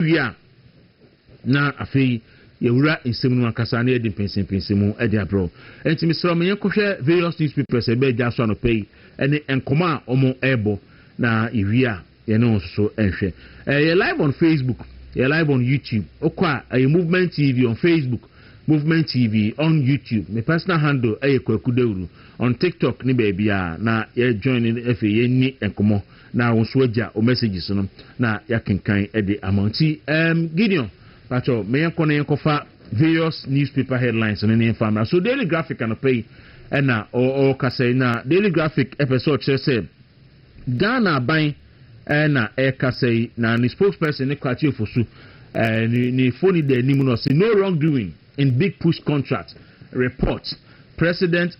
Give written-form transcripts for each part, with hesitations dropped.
wia na afi yewura nsemu akasa na yedi pensimu edi abro enti misro me yenkohwe various newspapers ebe gya so anopai ene enkoma omo ebo na iwia ye no so enhwe ye live on Facebook, ye live on YouTube, okwa a Movement TV on Facebook, Movement TV on YouTube. My personal handle Kwaku Dawuro on TikTok ni baby na ye join in efe ye ni enkomo na wonso agya o messages no na ya kenkan e de amonti Gideon pacho me yenko yenkofa various newspaper headlines and any family. So Daily Graphic and pay na o kase na Daily Graphic episode say Ghana ban na kase na ni spokesperson ne kwachi fosu ni phone de ni no say no wrongdoing in big push contract report. President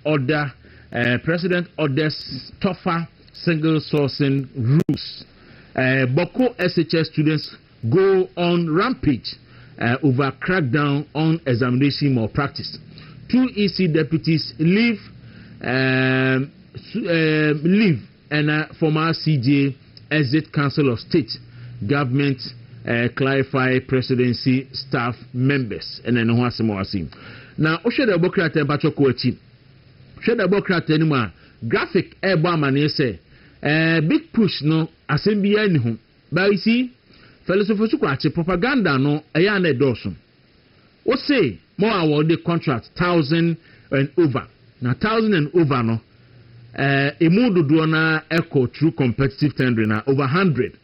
orders tougher single sourcing rules. Boko SHS students go on rampage over crackdown on examination malpractice. 2 EC deputies leave and former CJ exit Council of State. Government clarify presidency staff members. And then now, Osheda Bokrate Bachokochi. Sheda Bokrate anymore. Graphic Ebama say big push no assembly anyhum. But you see, philosophy propaganda no ayane dawson. What say more award the contract 1,000 and over. Now 1,000 and over no emudu duana echo through competitive tendering na over 100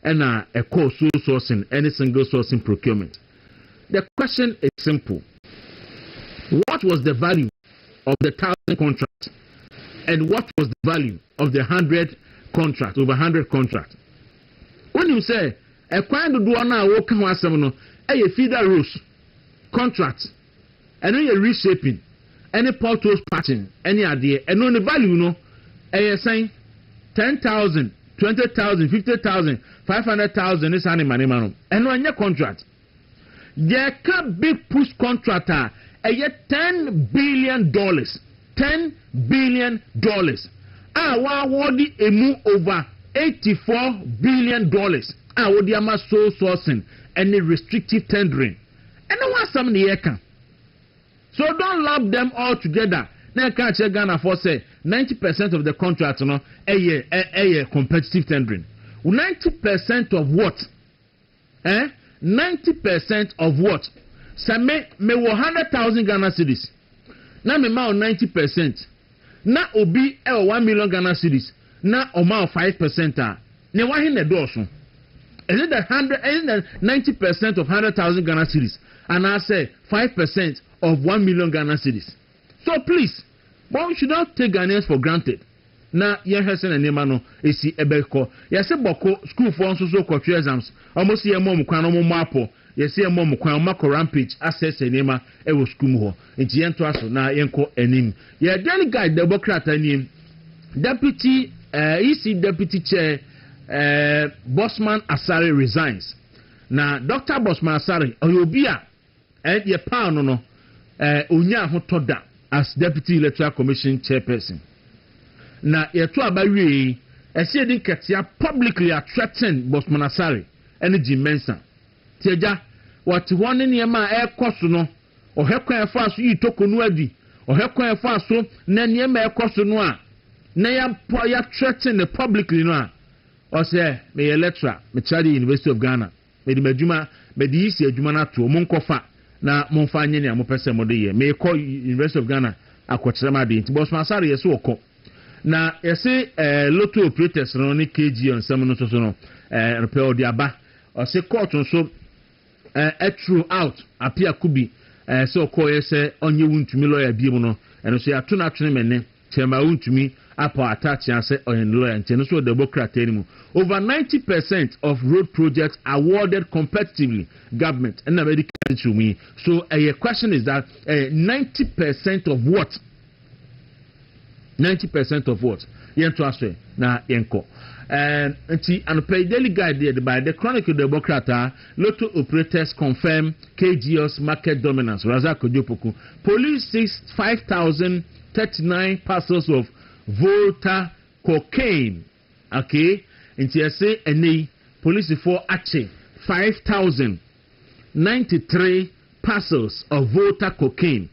and echo sole sourcing any single sourcing procurement. The question is simple. What was the value of the 1,000 contract and what was the value of the 100 contract, over 100 contract? When you say a kind of duana walk no a feeder rules contract and any reshaping any portals patching any idea and on the value no a saying 10,000 20,000 50,000 500,000 is any money man and on your contract there can big push contractor a $10 billion $10 billion wadi emu over $84 billion wadi ama sole sourcing any restrictive tendering and no one some the can. So don't lump them all together. Now can't check Ghana for say 90% of the contracts no a competitive tendering. 90% of what? 90% of what? So me 100,000 Ghana cedis. Now me ma 90%. Na obi 1 million Ghana cedis. Na o ma 5%. Ne wa hin na do so. Is it that 90% of 100,000 Ghana cedis? And I say 5% of 1 million Ghana cedis. So please, but we should not take Ghanaians for granted. Na yehesen enema no esi ebeko. Yese boko school for nso so kwatwe exams. Almost ye mom kwan no mapo. Yese ye mom kwan mako rampage access enema e wo school mu ho. Nti yento aso na yenko enim. Ye daily guide Democrat anim. Deputy EC deputy chair Bosman Asare resigns. Na Dr. Bosman Asare oyobia ye pa no onya ho toda as deputy electoral commission chairperson. Na yeto abawie ese din ketia publicly threaten Bosman Asare and Jim Mensa. Tieja what one ne ma ekoso no ohekwan afa so yitoko no adi ohekwan afa so na ne ma ekoso no a na ya threaten the publicly no a o say me electoral me Chadi University of Ghana me di madwuma me di isi adwuma na to mo nkofa na mo mfa anye ne amopese mo de ye me call University of Ghana akokyerema de nti Bosman Asare yeso woko na yese lotto operators no ne KG on some no so no repair di aba o se court so true out appear could be so call yese onye wuntumi lawyer bi mu no eno so ya to na twene mene chema wuntumi apa attach and say on lawyer and so Democrat anymore. Over 90% of road projects awarded competitively government and nobody can to me. So a question is that 90% of what? 90% of what? Yento aswe na yenko. And pay daily guide there by the Chronicle Democrat lotto operators confirm KGO's market dominance. Razak Ojopoku. Police seized 5,039 parcels of Volta cocaine. Okay, and say any police for ache 5,093 parcels of voter cocaine.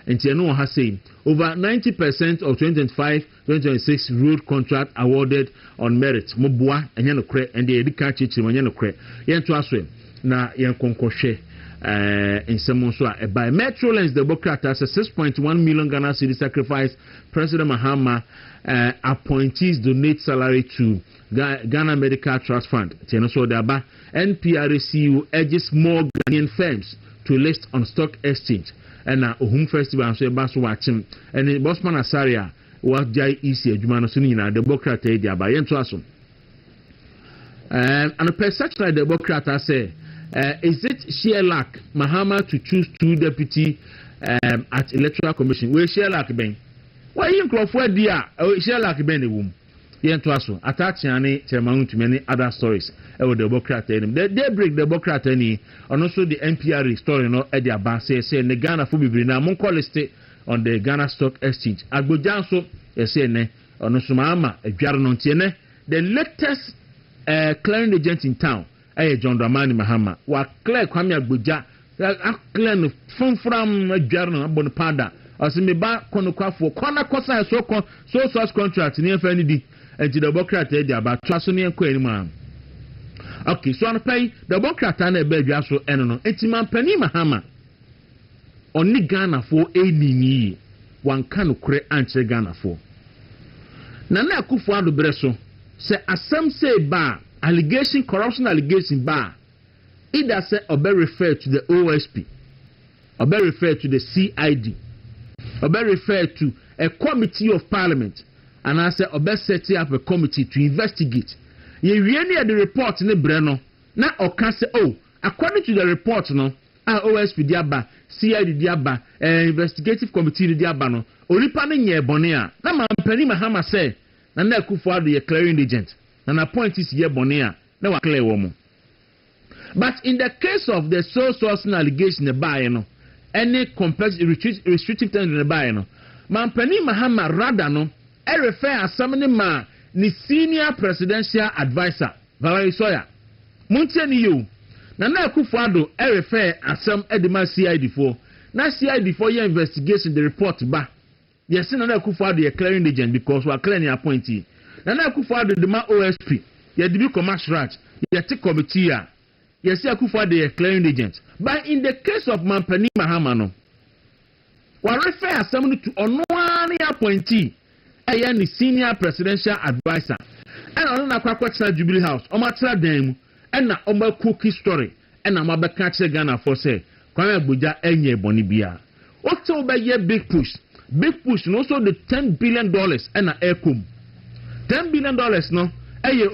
And you know has saying over 90% of 2025-2026 road contract awarded on merit. Mobua and Yanokre and the Edikachi Chimanyanokre. Yanto Aswe na Yankonkoshe in Samonswa by Metrolands Democrat as a 6.1 million Ghana city sacrifice. President Mahama appointees donate salary to Ghana Medical Trust Fund. Tienoso Daba NPRCU urges more Ghanaian firms to list on stock exchange. And Ohum Festival so baso watching and in Bosman Asaria was jai easy adwuma so nyina Democrat e dia ba yento aso and a perception like Democrat say is it sheer luck Mahama to choose two deputy at Electoral Commission we sheer luck ben why you crofo dia sheer luck ben e wom yento aso attach ane chairman to many other stories e wo Democrat them they break Democrat any and also the NPR story no e dia ba say ne Ghana for bibiri na mon call list on the Ghana Stock Exchange agbojan so e say ne ono so mama adware no ntie ne the latest clearing agent in town John Dramani Mahama wa clear kwame agboja clear no from adware no abon pada osime ba konokwafo kona kosa so source contract ni efa ni di and the Democrat e dia ba twaso ne enko anima. Okay, so on pay the Democrat na e ba dwa so eno no entiman pani Mahama oni Ghana for enini wan kan kure anche Ghana for na akufo ado breso say asem say ba allegation corruption allegation ba either say obe refer to the OSP obe refer to the CID obe refer to a committee of parliament and I say obe set up a committee to investigate ye wieni the report ne bre no na oka say oh according to the report no OSP diaba CID diaba investigative committee diaba no onipa ne nye bone a na mampani Mahama say na akufo ado ye clearing agent na appointees ye bone a na wa clear wo mo. But in the case of the sole source allegation the buy no any complex restrictive tender the buy no mampani Mahama rather no e refer asam ma ni senior presidential advisor Valerie Soya muntie ni you na akufo ado e refer asam edema CID4 na CID4 ye investigation the report ba yes na akufo ado ye clearing agent because we are clearing appointee na akufo ado the ma OSP ye dibi commercial right ye take committee a yes akufo ado ye clearing agent but in the case of Mampani Mahama no we refer asam to ono ani appointee eye ni senior presidential advisor and ono na kwakwa Jubilee House o ma tra dan mu na oma cookie story na ma beka che Ghana for say kwame agboja enye boni bia o te obeye big push no so the $10 billion na aircom $10 billion no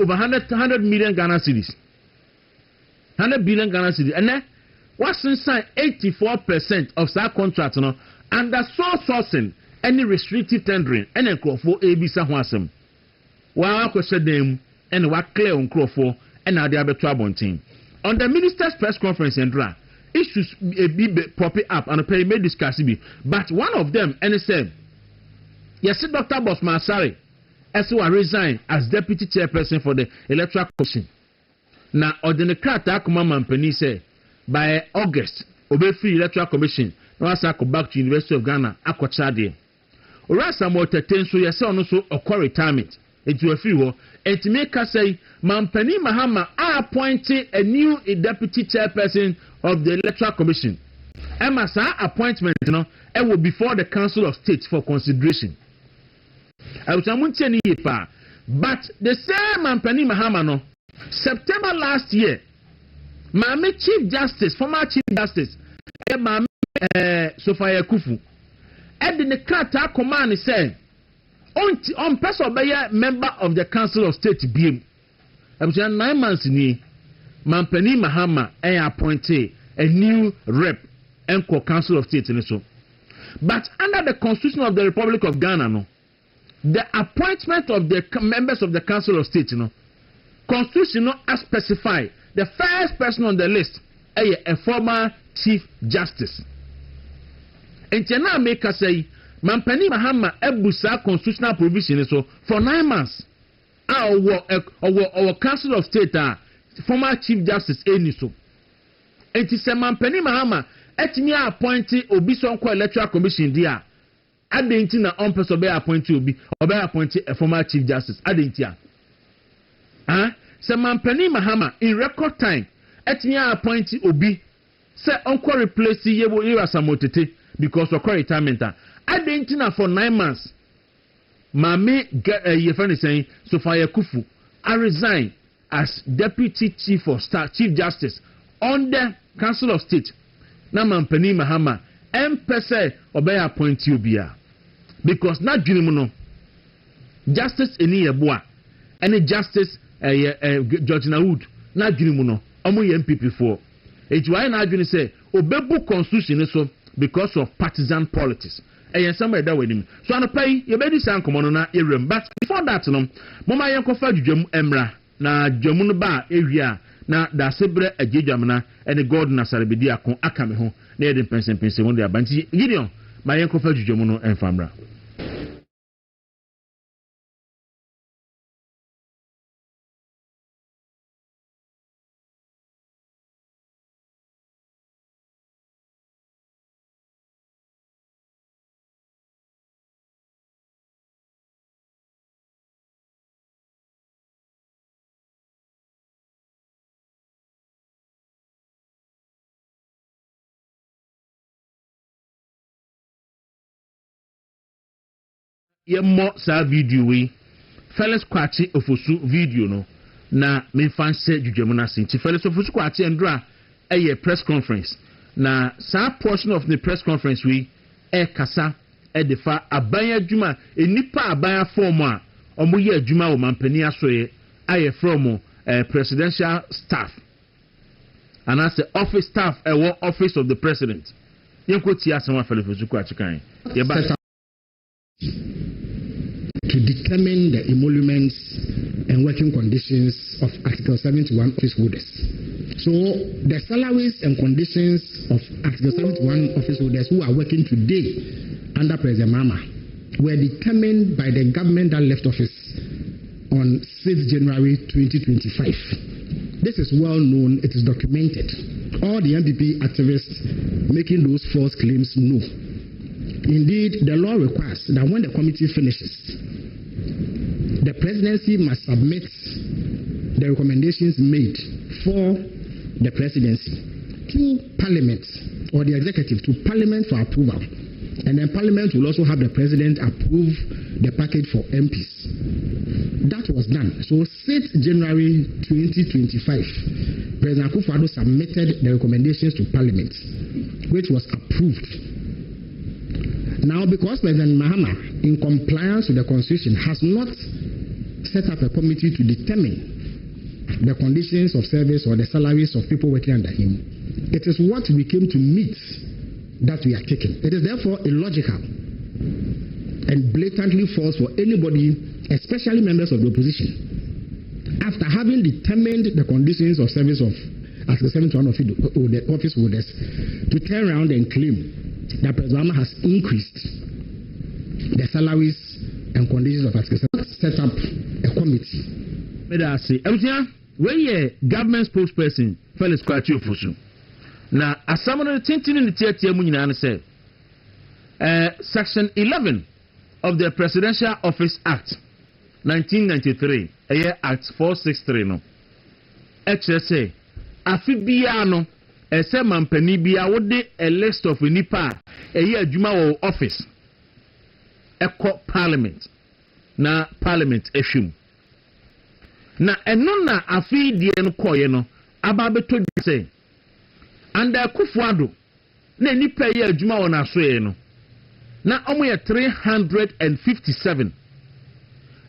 over 100 million Ghana cedis 100 billion Ghana cedis and what's inside 84% of that contract no under sole sourcing any restrictive tendering and for abisa ho asem wa akwese dem and wa clear on crofo and now they are better on the minister's press conference and issues be popping up and pay may discuss it. But one of them and he said, yes, Dr. Bosman Asare as well resign as deputy chairperson for the Electoral Commission. Now, ordinary Krata Kumama Penny say by August, obey free Electoral Commission. No, I go back to University of Ghana. Akochade. Orasa mo teten so yes also or retirement. Into a few and to make us say Mampani Mahama are appointing a new deputy chairperson of the Electoral Commission. Emasa appointment no it will be before the Council of State for consideration. I was but the same Mampani Mahama no September last year Mame Chief Justice, former Chief Justice Mame Sophia Kufu and the Krata command said on person by member of the Council of State BM. I'm saying 9 months ni Mampani Mahama appointed a new rep and Council of State in so. But under the Constitution of the Republic of Ghana, no, the appointment of the members of the Council of State, Constitution no as specified the first person on the list a former Chief Justice. And now make us say Mampani Mahama ebusa constitutional provision so for 9 months. Our Council of State former chief justice eni so enti se mampani mahama etimi appoint obi sonko electoral commission dia adenti na on person be appoint obi obi appoint a former chief justice adenti se mampani mahama in record time etimi appoint obi se onko replace yebo Samotete because of retirement adenti na for 9 months mame ye friend is saying Sophia Kufu I resign as deputy chief of staff chief justice on the council of state na mampani mahama empese obey appoint you bia because na dwene no justice eni yeboa any justice George Nawood na dwene no omo ye MPP for ejuai na dwene say obebu constitution so because of partisan politics somewhere that with him so an pay you be san komo no na erem but before that no mama yen kofa dwudwam emra na dwamu no ba ewia na da sebre agedwamna ene god na sarebedi akon akame ho na yede pensen won de abanti Gideon ma yen kofa dwudwam no enfamra ye mo sa video we Felix Kwaku ofosu video no na me fan se dwudwam na sinti Felix ofosu Kwaku endra press conference na sa portion of the press conference we kasa defa aban adwuma enipa aban form a omo ye adwuma wo mampani asoye from presidential staff and as the office staff office of the president yenko ti asema Felix ofosu Kwaku kan ye ba to determine the emoluments and working conditions of Article 71 office holders. So the salaries and conditions of Article 71 office holders who are working today under President Mama were determined by the government that left office on 6th January 2025. This is well known, it is documented. All the MPP activists making those false claims know. Indeed, the law requires that when the committee finishes, the presidency must submit the recommendations made for the presidency to Parliament or the executive to Parliament for approval. And then Parliament will also have the president approve the package for MPs. That was done. So 6th January 2025, President Akufo-Addo submitted the recommendations to Parliament, which was approved. Now, because President Mahama, in compliance with the Constitution, has not set up a committee to determine the conditions of service or the salaries of people working under him, it is what we came to meet that we are taking. It is therefore illogical and blatantly false for anybody, especially members of the opposition, after having determined the conditions of service of Article 71 of the office holders, to turn around and claim that President has increased the salaries and conditions of Article 7, set up a committee. Where ye government spokesperson Felix Kwaku ofosu na asamono tintini ni tiatia mu nyina say section 11 of the Presidential Office Act 1993 Act 463 no say afi bia no ese mampani bia wode a list of nipa adwuma wo office parliament na parliament ehwem na eno na afi die no koye no aba beto say anda Akufo-Addo na nipa adwuma wo na so ye no na omo ye 357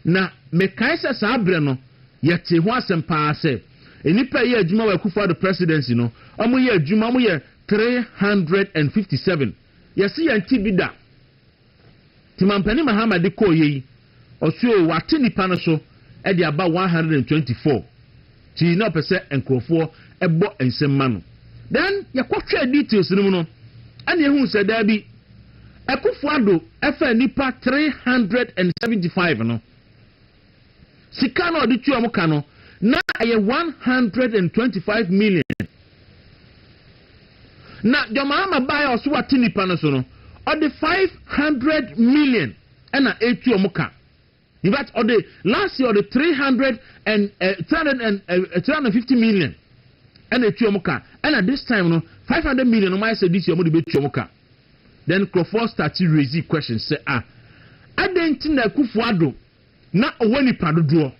na mekaisa sa abre no yete ho asempa ase enipa adwuma wo Akufo-Addo presidency no omo ye adwuma omo ye 357 yesi yanti bida timampani Mahama de koye osuo wate nipa no so e de aba 124 ti na pese enkrofo ebo ensemma no then yakotwa details no no ane ehu se da bi Akufo-Addo efa nipa 375 no sika no de tuo mo ka no na aye 125 million na Jomahama buy or so what nipa no so no or the 500 million ena etu omuka. In fact, or the last year or the 350 million and etu omuka, and at this time no 500 million. No, I said this year mo de betu omuka. Then Crawford started raising questions. Say I didn't na Kufuado na owani padodo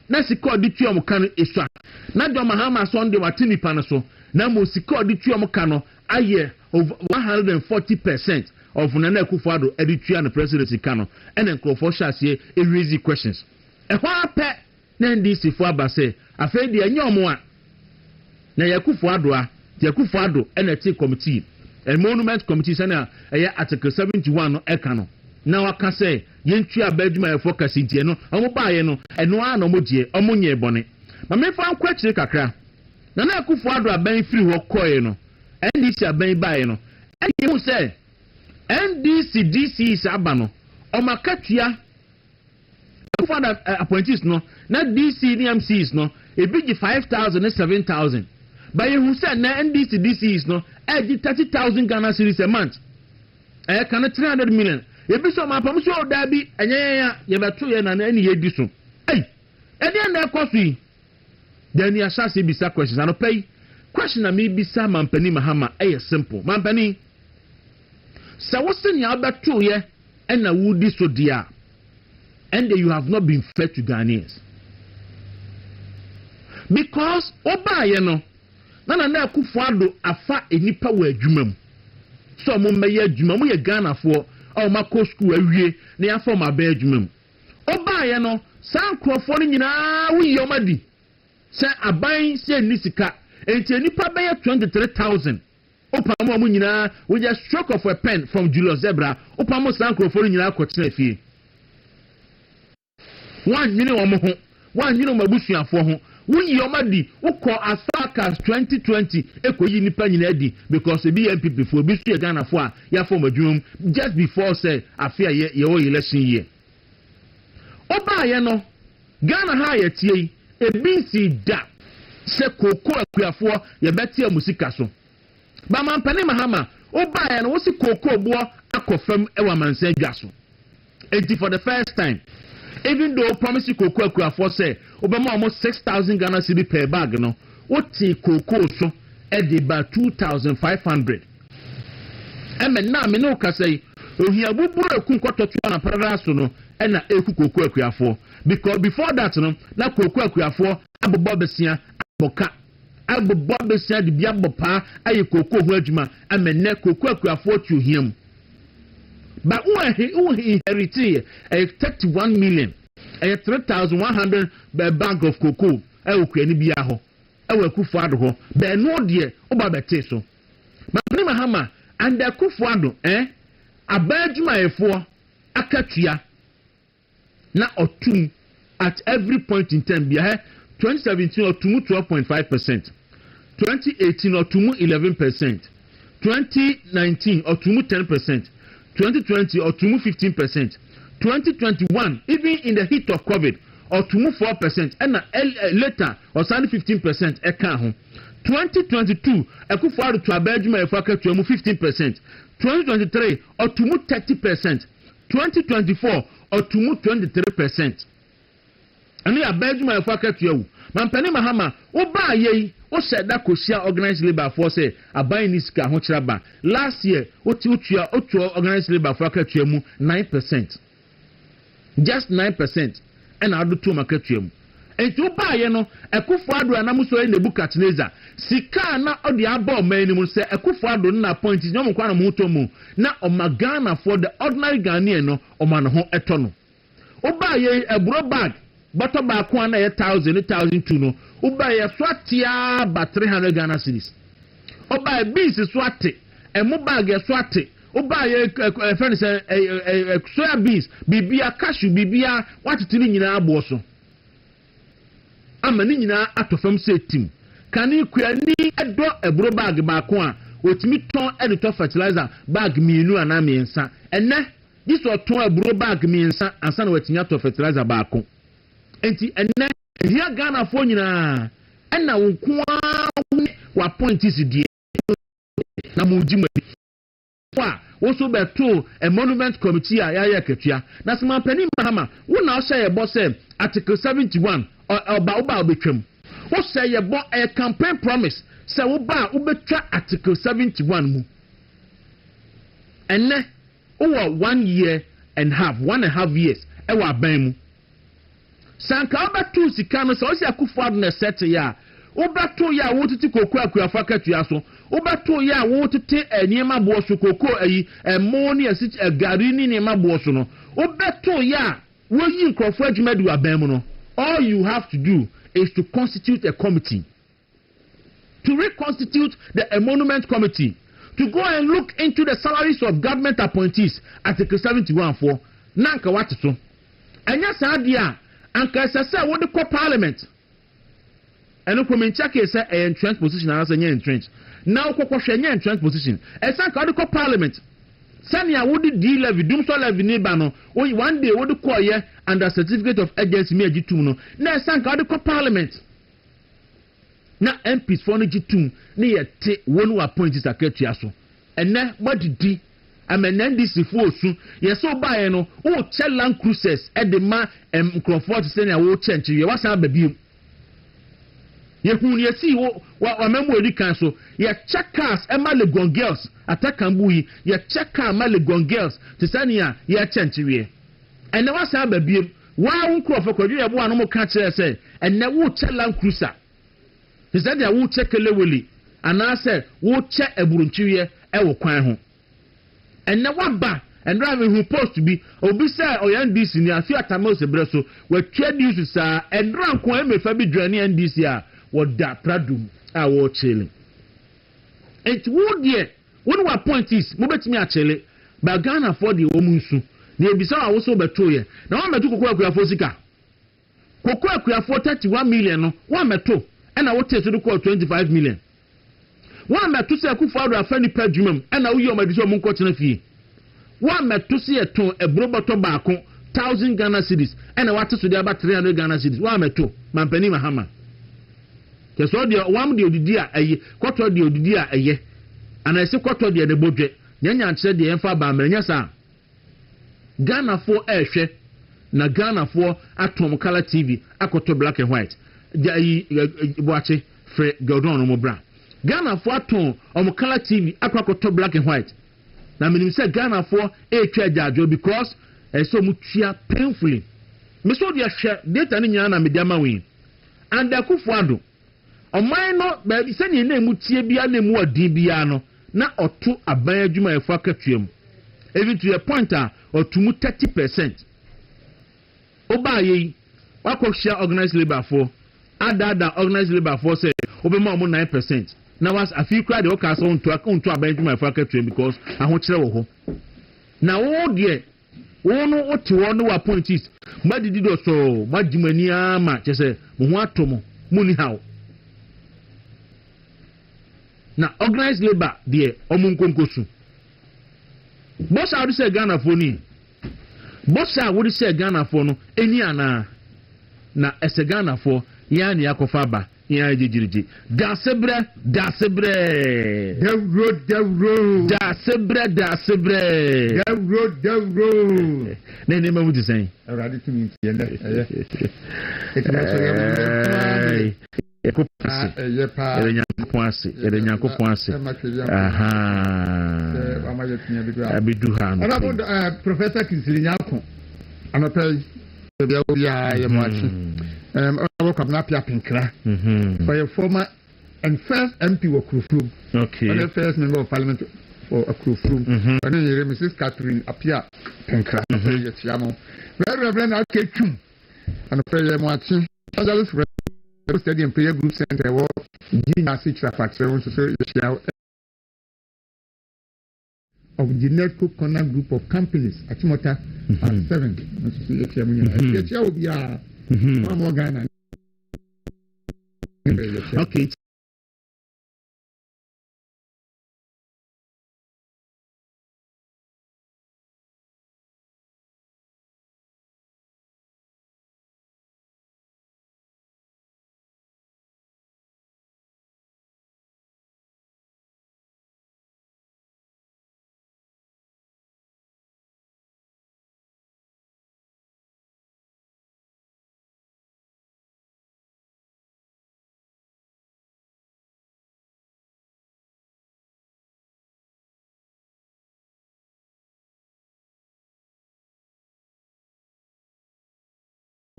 na sika odi tu omuka no esua na Jomahama Sunday wati nipa no so na mo sika odi tu omuka no aye over 140% of Nana Kufuado editua the presidency kano and then Crawford shall say raising questions. E ho apɛ na NDC fo aba say afei de enyomo a na Yakufuado and a tea committee a monument committee sana article 71 no eka no na waka say yentua badwuma e focus ntie no omo baaye no eno a no modie omo nye bone ma me fa kwachire kakra na Yakufuado aban free ho koye no NDC aban baaye no e hu say NDC DC is abano omakatua Yakufuado appointees no na DC NMCs no e bigi 5,000 and 7,000 but you said na NDC DC is no 30,000 Ghana cedis a month can 300 million e bi so ma pam so da bi enya ye beto ye na any ye di so eh eni na ekofi then you shall say bisa questions and pay question na me bisa mampani Mahama simple mampani so what's in your beto ye and na would so dia and you have not been fair to Ghanaians because oba ye no na Kufuado afa enipa wa adwuma mu so mo meye adwuma mo ye Ghana for o mako school awie na ya form aba adwuma mu oba ye no san krofo ni nyina wo yomadi se aban se nisika enti enipa be 23,000 opamo mo nyina we just stroke of a pen from Julius Zebra opamo san krofo ni nyina akotena fie wan nyine wo mo ho wan nyine mabusuafo ho we yomadi uko as far as 2020 ekoyi nipa nyina adi because the BNP for bi so Ghana for ya form adwum just before say afia ye election year oba ye no Ghana ha ye tie ebinsi da se koko akuafo ye betia musika so ba mampane Mahama oba ye no wo si koko bo akofam ewa mansa dwa so enti for the first time even though promise koko for say obama almost 6,000 Ghana cedi per bag no what koko so e dey ba 2,500 na me no ka say ohia buburu ekun kototu na paradaso no e na eku koko akuafo because before that no na koko akuafo abobo besia aboka abobo besia de bia bopa aye koko ho adwuma na koko akuafo tu hiam. But who inherited 31 million, 3,100 bag of cocoa, Ukeni Biaho, Kufuado ho, but no dear, Obabete so. But Mahama and the Kufuado, a Berjuma for Akatia, na or two at every point in time, 2017 or 12.5%, 2018 or 11%, 2019 or 10%. 2020 or to move 15%, 2021 even in the heat of COVID or to move 4%, and later or 15% eka ho. 2022 Kufuado to Abedjuma efaka to move 15%, 2023 or to move 30%, 2024 or to move 23%. And we Abedjuma efaka to you. Mampani Mahama oba ye o said that Kosia organized labor force abai niska ho chiraba last year otu organized labor for akatuemu 9%, just 9%, and adu to makatuemu enti oba ye no Kufuado anamuso e Nebukadnezar sika na odi aba mani mu se Kufuado na point nyom kwa na moto mu na omagana for the ordinary Ghanaian no omano ho eto no oba ye ebro bag bottle back one 1,000 no uba ya swatia ba 300 Ghana cedis oba beans swate emu bag ya swate uba ya friend say soya beans bibia cashew bibia watitini nyina abo so amani nyina atofam se tim kani kwani edo ebro bag ba ko a otimi ton editor fertilizer bag mienu ana miensa enne this or ton ebro bag miensa ansa na watinya to fertilizer ba ko enti enne Here Ghana for nyina na wo ko wa point is die na mo di madi fa wo so beto a monument committee a ya ketua na se mampani mahama wo na o say ebo say article 71 oba obetwam wo say ebo a campaign promise say wo ba obetwa article 71 mu enne over 1 year and half 1.5 years e wa ban mu sanka obeto sika no so o say akufo na set ya obeto ya wo titi koku akuafa katua so obeto ya wo titi eniema bo so koku ayi emo ne asi gari ni niema bo so no obeto ya wo yi nkrofo adwumadu aban mu no all you have to do is to constitute a committee to reconstitute the emolument committee to go and look into the salaries of government appointees article 71 for nanka wateso anya sadia anka sese wo de ko parliament eno komentia ke say entrenched position and say entrenched now kokwohwe nya entrenched position esa ka de parliament sania wo de d levy dum so levy ni ba no one day wo de call ye under certificate of agency me agitum no na esa ka de parliament na MPs for no gitum ne ye te wonu appoint secretary so ene modidi amenendisi fu osu ye so bae no wo che land cruises e de ma microphone senia wo chenchi ye wasa babiem ye hu ye si wa memo edi kan so ye check cars e ma Legon girls atakambu yi ye check car ma Legon girls tisania ye chenchi we ene wasa babiem wa wo microphone kwadwe ye bo anu mo ka kire se ene wo che land cruiser tisania wo che keleweli anase wo che eburunchiwe e wo kwan ho ene waba and drive who post to be obi say NDC ni afi atamo se breso we twa news sa and rank ko emefa bi dwane NDC a wo da pradum a wo chele it would ye when we point is mo betimi a chele ba Ghana for the omunsu na ebisa a wo so beto ye na wa meto kokwa akuafo sika kokwa akuafo 31 million no wa meto e na wo teso ko 25 million wa meto se akufo ado afani padwumam e na wo yi o madiso mo nko tena fie wa meto se eton ebroboto baako 1000 Ghana cedis e na wate so de aba 300 Ghana cedis wa meto mampani mahama ke so de wam de odidi a eye kwoto de odidi a eye ana ese kwoto de bodwe nyanya nche de emfa ba manya sa Ghana for ehwe na Ghana for atom color TV akoto black and white yi boache fre godon no mo bra Ghana for atom color TV akoto black and white na minim say Ghana for etwa jajo because so mutua painfully me so de hwe data ni nyana na mediama wi and akufo ado oman no ba bi sani na emutie bia na emu odin bia no na oto aban adwuma efo akatuam even to a point a otumu 30% oba yi wakohia organized labor for ada organized labor for say obema omo 9% na was afi kra de o ka so onto aban adwuma efo akatuam because ahokere wo ho na wo de wono oti wono wa point is madidi do so madimani ama chese mo ho atomo muni hawo na organized labor de omunkonkosu boss out say Ghana for ni boss out would say Ghana for no eni ana na ese Ghana for ya ni akofa ba ya jijiriji dasebre dawuro ne ne mamu ti sen already to me ye na Professor Kisilinyako anapay bia bia ye machi Kabna Pia Pinkra for your former and first MP of Krufrum. Okay. And the first member of parliament for a Krufrum. And then Mrs. Catherine Apia Pinkra. Very Reverend Alketum and a prayer marching. Others study and prayer group center war. Gina Citra Factor to say of the Netco Corner group of companies at Mota and 7. Okay.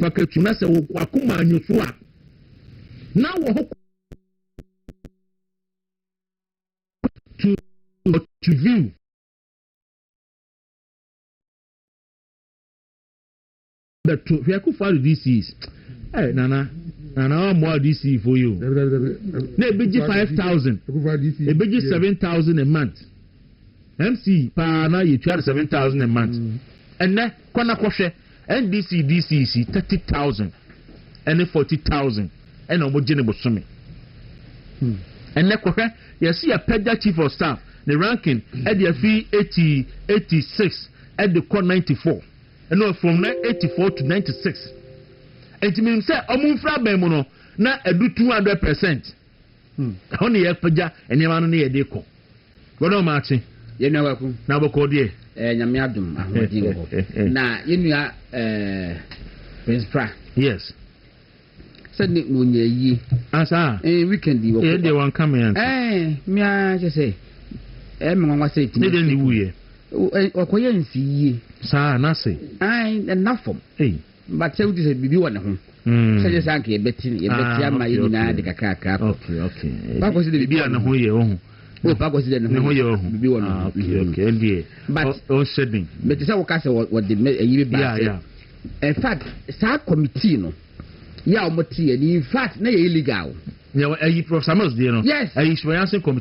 package na se wakoma anyuso a na wo to view but to we could follow this is nana more DC for you na ebeji 5,000 ebeji 7,000 a month MC pa na you charge 7,000 a month and na kwana kwhwe NDC DCC 30,000 and 40,000 and omo gene bosome and na kwhwe you see a pedja chief of staff the ranking at the fee 86 at the core 94 and no from 84 to 96 it means say omufra bemu no na edu 200% only ye pedja enyama no na ye de ko godo ma achi ye na waku na boko de nyame adum ahodin ko na yenua principal yes said ni munye yi asa weekend yi ye de wan come yan me a je say me nwa say ti de ni wuye okoye nsi yi sa na say enough but say we say bibi wona ho say say anke beti ama yi na de kakaka okay ba ko say bibi na ho ye ho ba ko say na ho ye ho bibi wona okay ndie but on shedding but say we ka say what the yi ba say in fact sa committee no ya omoti in fact na ye illegal yeah Professor Amos dey no yes ayi surveillance committee